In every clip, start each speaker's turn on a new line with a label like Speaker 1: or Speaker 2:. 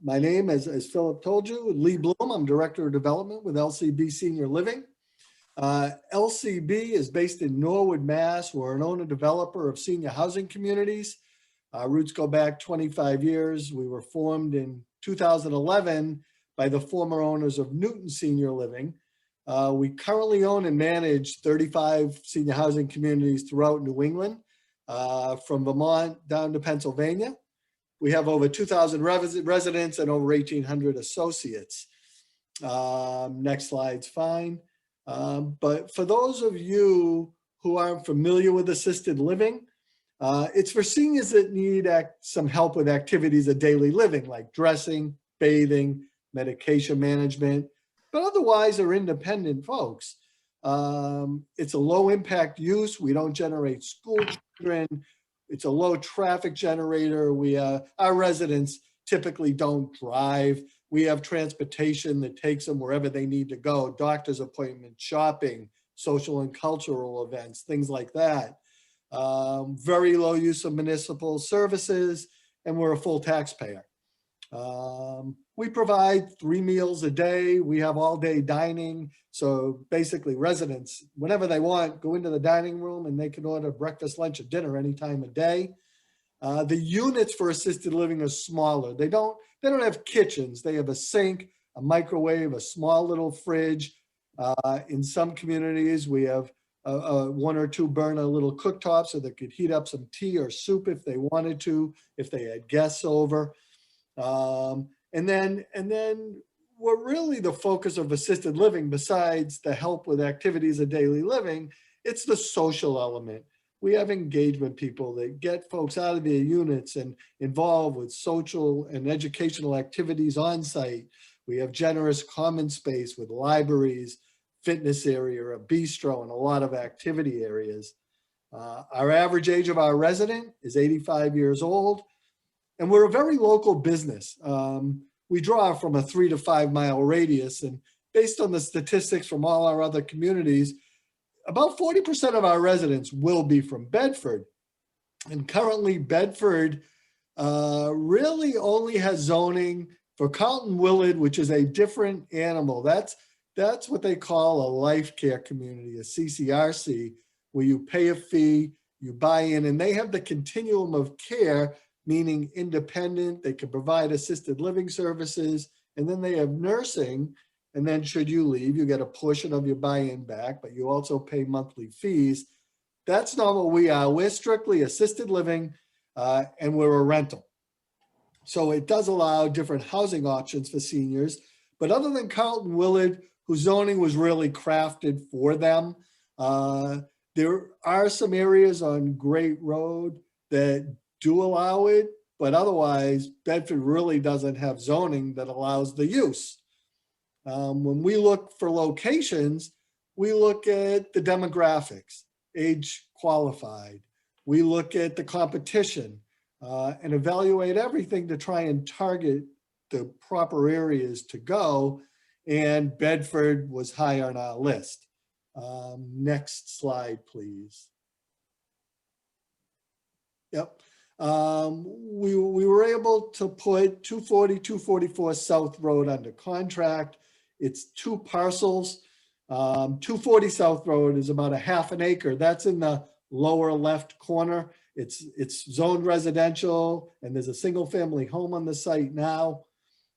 Speaker 1: My name, as Philip told you, Lee Bloom. I'm Director of Development with LCB Senior Living. LCB is based in Norwood, Mass. We're an owner-developer of senior housing communities. Our roots go back 25 years. We were formed in 2011 by the former owners of Newton Senior Living. We currently own and manage 35 senior housing communities throughout New England, from Vermont down to Pennsylvania. We have over 2,000 residents and over 1,800 associates. Next slide's fine. But for those of you who aren't familiar with assisted living, it's for seniors that need some help with activities of daily living, like dressing, bathing, medication management, but otherwise are independent folks. It's a low impact use. We don't generate school children. It's a low traffic generator. Our residents typically don't drive. We have transportation that takes them wherever they need to go, doctor's appointments, shopping, social and cultural events, things like that. Very low use of municipal services, and we're a full taxpayer. We provide 3 meals a day. We have all day dining. So basically residents, whenever they want, go into the dining room and they can order breakfast, lunch, or dinner any time of day. The units for assisted living are smaller. They don't have kitchens. They have a sink, a microwave, a small little fridge. In some communities, we have a 1 or 2 burner little cooktop so they could heat up some tea or soup if they wanted to, if they had guests over. And then what really the focus of assisted living, besides the help with activities of daily living, it's the social element. We have engagement people that get folks out of their units and involved with social and educational activities on site. We have generous common space with libraries, fitness area, a bistro, and a lot of activity areas. Our average age of our resident is 85 years old, and we're a very local business. We draw from a 3 to 5 mile radius, and based on the statistics from all our other communities, about 40% of our residents will be from Bedford. And currently Bedford really only has zoning for Carlton Willard, which is a different animal. That's what they call a life care community, a CCRC, where you pay a fee, you buy in, and they have the continuum of care, meaning independent. They can provide assisted living services, and then they have nursing. And then should you leave, you get a portion of your buy-in back, but you also pay monthly fees. That's not what we are. We're strictly assisted living, and we're a rental. So it does allow different housing options for seniors. But other than Carlton Willard, whose zoning was really crafted for them, there are some areas on Great Road that do allow it, but otherwise Bedford really doesn't have zoning that allows the use. When we look for locations, we look at the demographics, age qualified. We look at the competition and evaluate everything to try and target the proper areas to go. And Bedford was high on our list. Next slide, please. Yep. We were able to put 240, 244 South Road under contract. It's 2 parcels. 240 South Road is about a half an acre. That's in the lower left corner. It's zoned residential, and there's a single family home on the site now.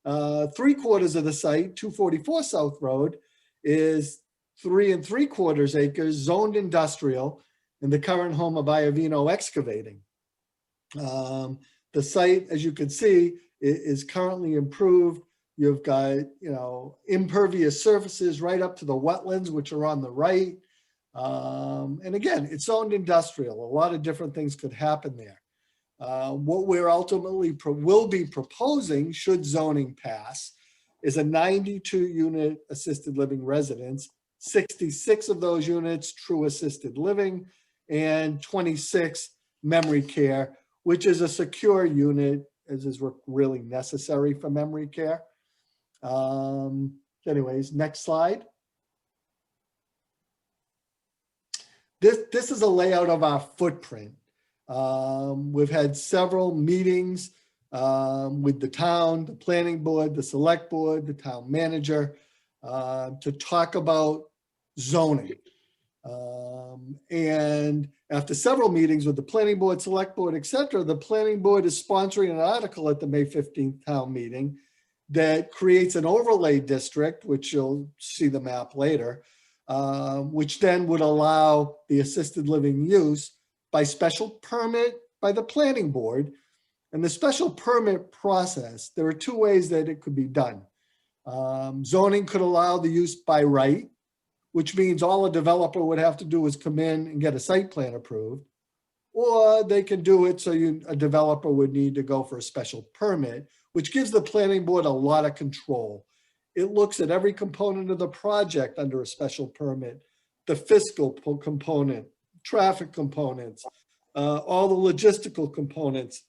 Speaker 1: 3/4 of the site, 244 South Road, is 3 3/4 acres, zoned industrial, and the current home of Iovino Excavating. The site, as you can see, is currently improved. You've got, impervious surfaces right up to the wetlands, which are on the right. And again, it's zoned industrial. A lot of different things could happen there. What we're ultimately will be proposing, should zoning pass, is a 92-unit assisted living residence, 66 of those units true assisted living, and 26 memory care, which is a secure unit, as is really necessary for memory care. Anyways, next slide. This is a layout of our footprint. We've had several meetings with the town, the planning board, the select board, the town manager, to talk about zoning. And after several meetings with the planning board, select board, et cetera, the planning board is sponsoring an article at the May 15th town meeting that creates an overlay district, which you'll see the map later, which then would allow the assisted living use by special permit by the planning board. And the special permit process, there are two ways that it could be done. Zoning could allow the use by right, which means all a developer would have to do is come in and get a site plan approved, or they can do it so a developer would need to go for a special permit, which gives the planning board a lot of control. It looks at every component of the project under a special permit, the fiscal component, traffic components, all the logistical components,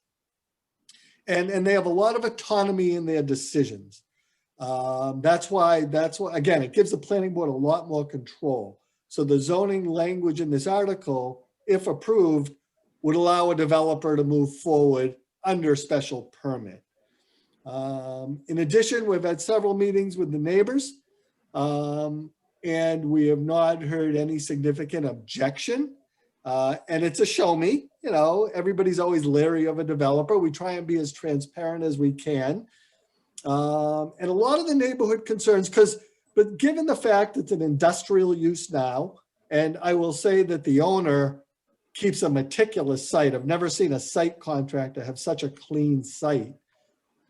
Speaker 1: and they have a lot of autonomy in their decisions. That's why, again, it gives the planning board a lot more control. So the zoning language in this article, if approved, would allow a developer to move forward under special permit. In addition, we've had several meetings with the neighbors, and we have not heard any significant objection. And it's a show me, everybody's always leery of a developer. We try and be as transparent as we can. And a lot of the neighborhood concerns, but given the fact it's an industrial use now, and I will say that the owner keeps a meticulous site. I've never seen a site contractor have such a clean site.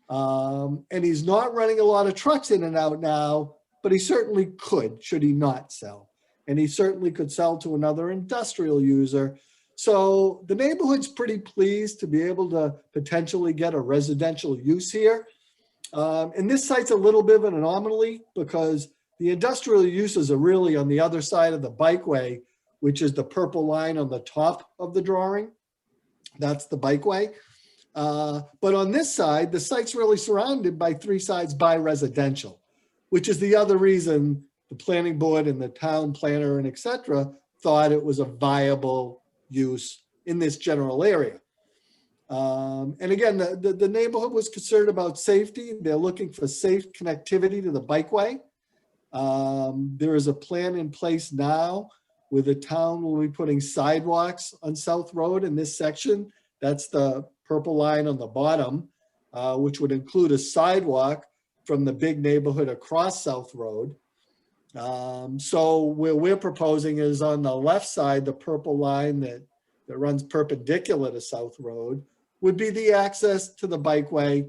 Speaker 1: And he's not running a lot of trucks in and out now, but he certainly could, should he not sell. And he certainly could sell to another industrial user. So the neighborhood's pretty pleased to be able to potentially get a residential use here. And this site's a little bit of an anomaly because the industrial uses are really on the other side of the bikeway, which is the purple line on the top of the drawing. That's the bikeway. But on this side, the site's really surrounded by three sides by residential, which is the other reason the planning board and the town planner and et cetera thought it was a viable use in this general area. And again, the neighborhood was concerned about safety. They're looking for safe connectivity to the bikeway. There is a plan in place now where the town will be putting sidewalks on South Road in this section. That's the purple line on the bottom, which would include a sidewalk from the big neighborhood across South Road. So where we're proposing is on the left side, the purple line that runs perpendicular to South Road would be the access to the bikeway.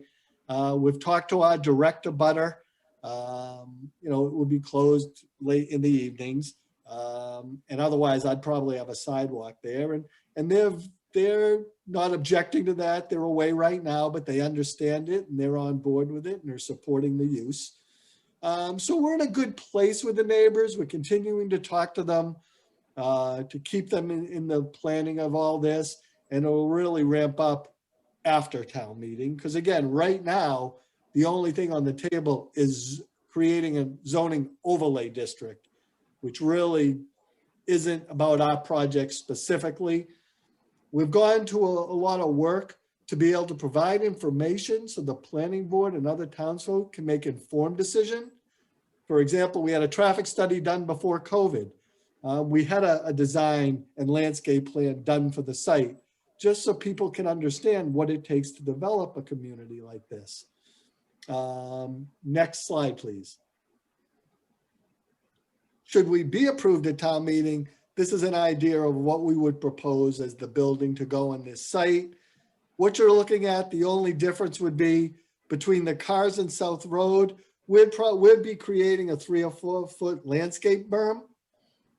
Speaker 1: We've talked to our direct abutter. It would be closed late in the evenings. And otherwise I'd probably have a sidewalk there. And they're not objecting to that. They're away right now, but they understand it and they're on board with it and they're supporting the use. So we're in a good place with the neighbors. We're continuing to talk to them to keep them in the planning of all this, and it will really ramp up after town meeting. Because again, right now, the only thing on the table is creating a zoning overlay district, which really isn't about our project specifically. We've gone to a lot of work to be able to provide information so the planning board and other townsfolk can make informed decision. For example, we had a traffic study done before COVID. We had a design and landscape plan done for the site, just so people can understand what it takes to develop a community like this. Next slide, please. Should we be approved at town meeting, this is an idea of what we would propose as the building to go on this site. What you're looking at, the only difference would be between the cars and South Road, we'd be creating a 3 or 4 foot landscape berm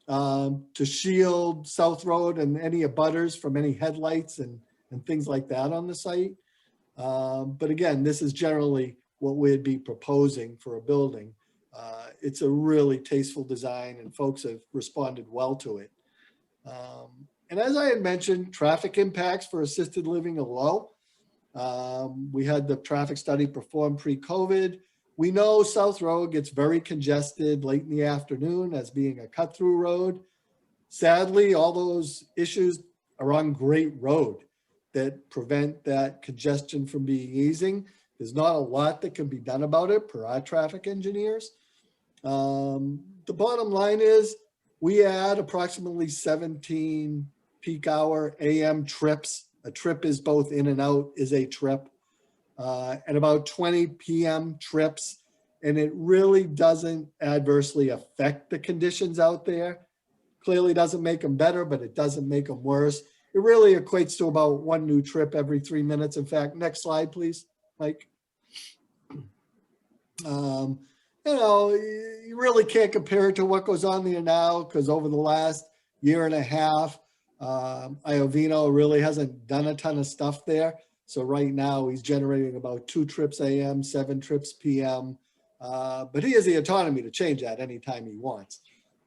Speaker 1: to shield South Road and any abutters from any headlights and things like that on the site. But again, this is generally what we'd be proposing for a building. It's a really tasteful design and folks have responded well to it. And as I had mentioned, traffic impacts for assisted living are low. We had the traffic study performed pre-COVID. We know South Road gets very congested late in the afternoon as being a cut-through road. Sadly, all those issues are on Great Road. that prevent that congestion from being easing. There's not a lot that can be done about it per our traffic engineers. The bottom line is we add approximately 17 peak hour AM trips. A trip is both in and out is a trip, and about 20 PM trips. And it really doesn't adversely affect the conditions out there. Clearly doesn't make them better, but it doesn't make them worse. It really equates to about one new trip every 3 minutes. In fact, next slide, please, Mike. You know, you really can't compare it to what goes on there now, because over the last year and a half, Iovino really hasn't done a ton of stuff there. So right now he's generating about 2 trips AM, 7 trips PM. But he has the autonomy to change that anytime he wants.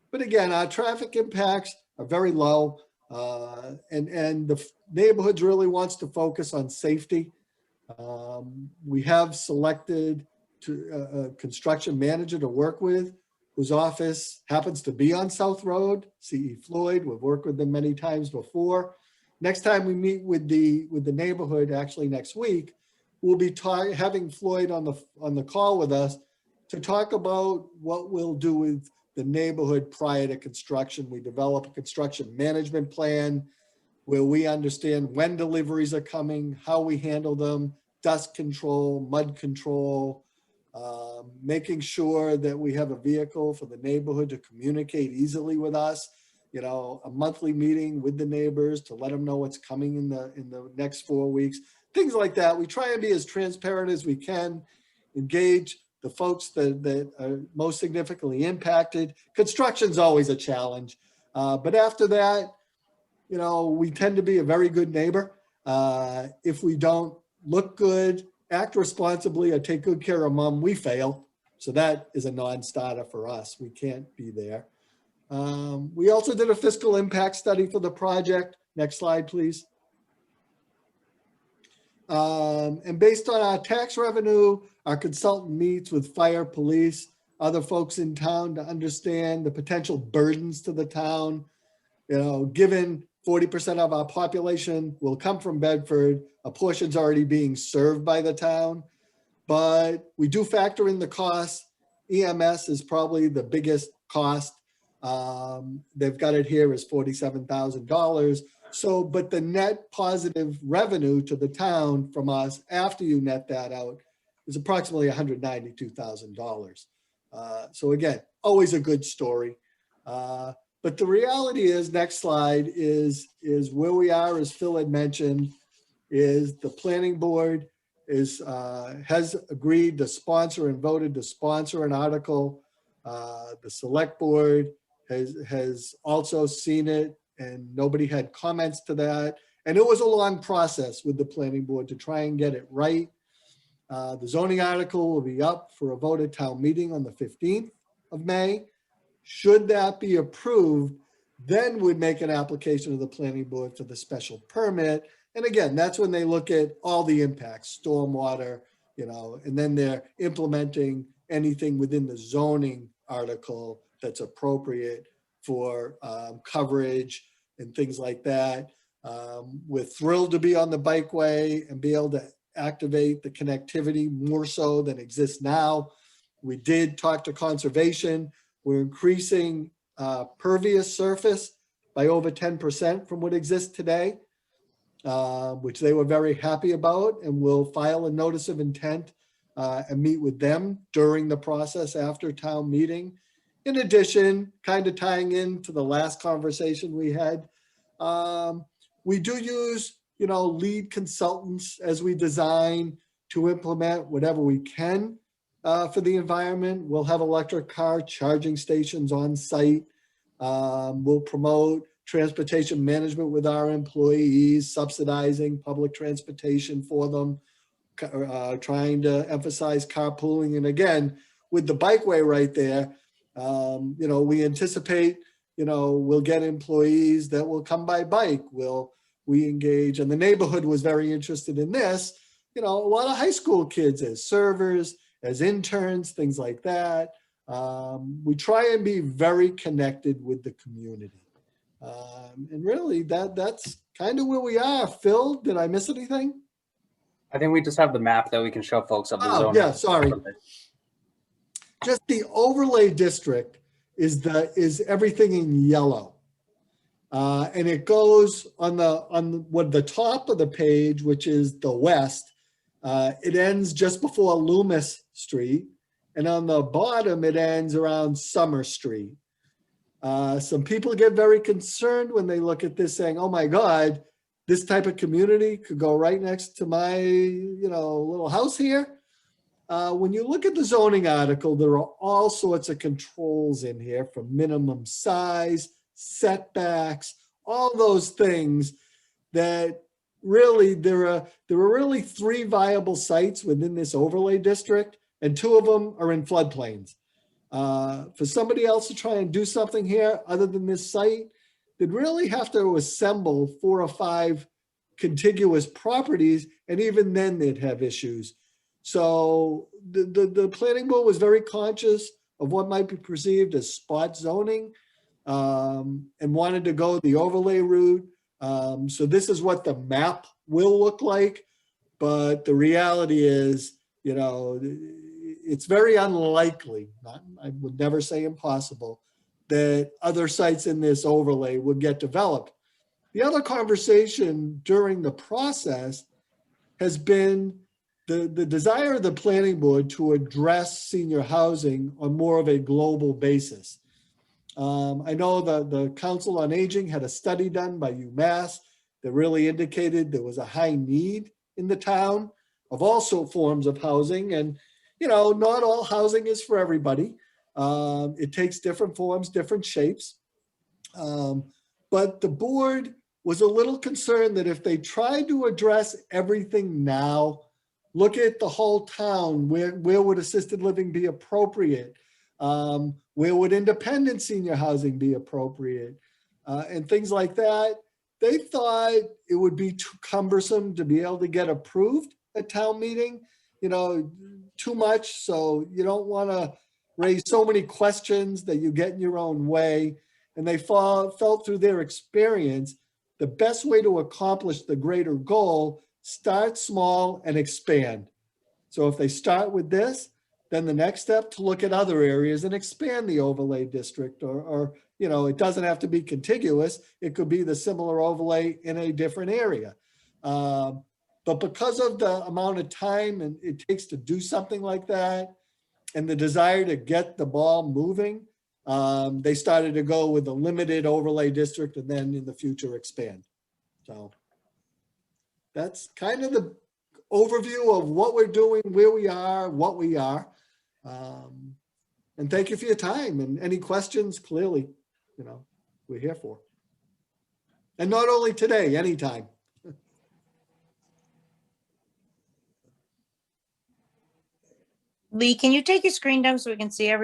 Speaker 1: But again, our traffic impacts are very low, and the neighborhoods really wants to focus on safety. We have selected a construction manager to work with, whose office happens to be on South Road, C.E. Floyd. We've worked with them many times before. Next time we meet with the neighborhood, actually next week, we'll be having Floyd on the call with us to talk about what we'll do with the neighborhood prior to construction. We develop a construction management plan where we understand when deliveries are coming, how we handle them, dust control, mud control, making sure that we have a vehicle for the neighborhood to communicate easily with us. You know, a monthly meeting with the neighbors to let them know what's coming in the next 4 weeks, things like that. We try and be as transparent as we can, engage the folks that are most significantly impacted. Construction's always a challenge, but after that, you know, we tend to be a very good neighbor. If we don't look good, act responsibly, or take good care of mom, we fail. So that is a non-starter for us. We can't be there. We also did a fiscal impact study for the project. Next slide, please. And based on our tax revenue, our consultant meets with fire, police, other folks in town to understand the potential burdens to the town. You know, given 40% of our population will come from Bedford, a portion's already being served by the town, but we do factor in the costs. EMS is probably the biggest cost. They've got it here as $47,000. So, but the net positive revenue to the town from us after you net that out is approximately $192,000. So again, always a good story. But the reality is, next slide, is where we are, as Phil had mentioned, is the planning board has agreed to sponsor and voted to sponsor an article. The select board has also seen it, and nobody had comments to that. And it was a long process with the planning board to try and get it right. The zoning article will be up for a vote at town meeting on the 15th of May. Should that be approved, then we'd make an application to the planning board for the special permit. And again, that's when they look at all the impacts, stormwater, you know, and then they're implementing anything within the zoning article that's appropriate for coverage and things like that. We're thrilled to be on the bikeway and be able to activate the connectivity more so than exists now. We did talk to conservation. We're increasing pervious surface by over 10% from what exists today, which they were very happy about, and we'll file a notice of intent and meet with them during the process after town meeting. In addition, kind of tying into the last conversation we had, we do use, you know, lead consultants as we design to implement whatever we can for the environment. We'll have electric car charging stations on site. We'll promote transportation management with our employees, subsidizing public transportation for them, trying to emphasize carpooling. And again, with the bikeway right there, you know, we anticipate, you know, we'll get employees that will come by bike. We engage, and the neighborhood was very interested in this, you know, a lot of high school kids as servers, as interns, things like that. We try and be very connected with the community. And really, that's kind of where we are. Phil, did I miss anything?
Speaker 2: I think we just have the map that we can show folks of the
Speaker 1: Oh,
Speaker 2: zone.
Speaker 1: yeah, sorry. Just the overlay district is everything in yellow. And it goes on the top of the page, which is the west. It ends just before Loomis Street. And on the bottom, it ends around Summer Street. Some people get very concerned when they look at this saying, oh my God, this type of community could go right next to my, little house here. When you look at the zoning article, there are all sorts of controls in here from minimum size, setbacks, all those things that really there are really 3 viable sites within this overlay district, and 2 of them are in floodplains. For somebody else to try and do something here other than this site, they'd really have to assemble 4 or 5 contiguous properties, and even then they'd have issues. So the planning board was very conscious of what might be perceived as spot zoning, and wanted to go the overlay route. So this is what the map will look like. But the reality is, it's very unlikely, I would never say impossible, that other sites in this overlay would get developed. The other conversation during the process has been the desire of the planning board to address senior housing on more of a global basis. I know the Council on Aging had a study done by UMass that really indicated there was a high need in the town of also forms of housing. And, not all housing is for everybody. It takes different forms, different shapes. But the board was a little concerned that if they tried to address everything now, look at the whole town, where would assisted living be appropriate? Where would independent senior housing be appropriate? And things like that. They thought it would be too cumbersome to be able to get approved at town meeting, too much. So you don't want to raise so many questions that you get in your own way. And they felt through their experience, the best way to accomplish the greater goal, start small and expand. So if they start with this, then the next step to look at other areas and expand the overlay district, or it doesn't have to be contiguous. It could be the similar overlay in a different area. But because of the amount of time and it takes to do something like that and the desire to get the ball moving, they started to go with a limited overlay district and then in the future expand. So that's kind of the overview of what we're doing, where we are, what we are. And thank you for your time, and any questions, clearly, we're here for. And not only today, anytime.
Speaker 3: Lee, can you take your screen down so we can see everything?